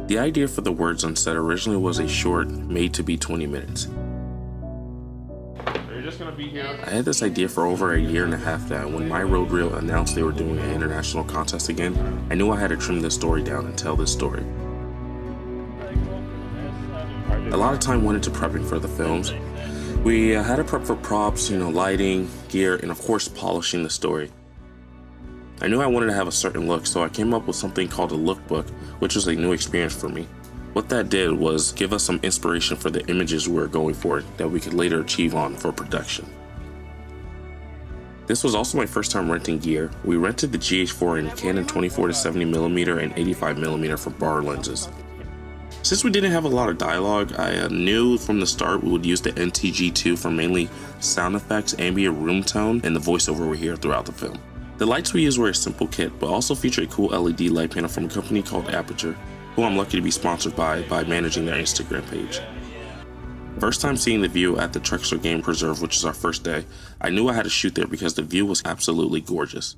The idea for the Words Unsaid originally was a short made to be 20 minutes. You're just gonna be here. I had this idea for over a year and a half now. When My Road Reel announced they were doing an international contest again, I knew I had to trim this story down and tell this story. A lot of time went into prepping for the films. We had to prep for props, lighting, gear, and of course polishing the story. I knew I wanted to have a certain look, so I came up with something called a lookbook, which was a new experience for me. What that did was give us some inspiration for the images we were going for that we could later achieve on for production. This was also my first time renting gear. We rented the GH4 in Canon 24-70mm and 85mm for bar lenses. Since we didn't have a lot of dialogue, I knew from the start we would use the NTG2 for mainly sound effects, ambient room tone, and the voiceover we hear throughout the film. The lights we used were a simple kit, but also feature a cool LED light panel from a company called Aperture, who I'm lucky to be sponsored by managing their Instagram page. First time seeing the view at the Trexler Game Preserve, which is our first day, I knew I had to shoot there because the view was absolutely gorgeous.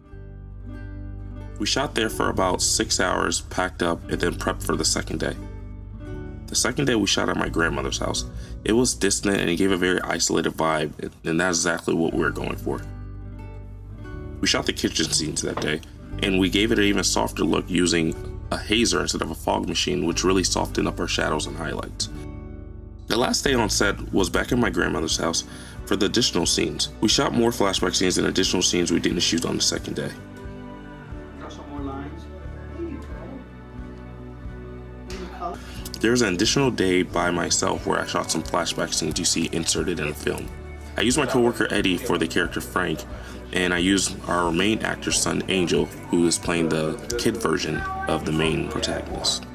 We shot there for about 6 hours, packed up, and then prepped for the second day. The second day we shot at my grandmother's house. It was distant and it gave a very isolated vibe, and that's exactly what we were going for. We shot the kitchen scenes that day, and we gave it an even softer look using a hazer instead of a fog machine, which really softened up our shadows and highlights. The last day on set was back at my grandmother's house for the additional scenes. We shot more flashback scenes and additional scenes we didn't shoot on the second day. There's an additional day by myself where I shot some flashback scenes you see inserted in the film. I used my coworker Eddie for the character Frank, and I used our main actor's son Angel, who is playing the kid version of the main protagonist.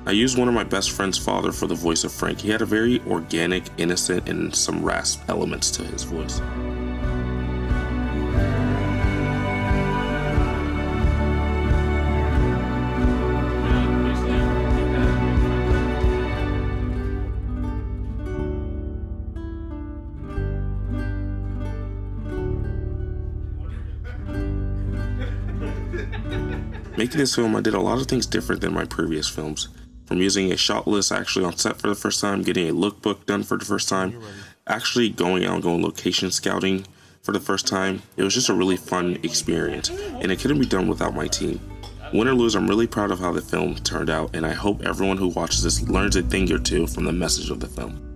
I used one of my best friend's father for the voice of Frank. He had a very organic, innocent, and some rasp elements to his voice. Making this film, I did a lot of things different than my previous films. From using a shot list actually on set for the first time, getting a lookbook done for the first time, actually going location scouting for the first time. It was just a really fun experience, and it couldn't be done without my team. Win or lose, I'm really proud of how the film turned out, and I hope everyone who watches this learns a thing or two from the message of the film.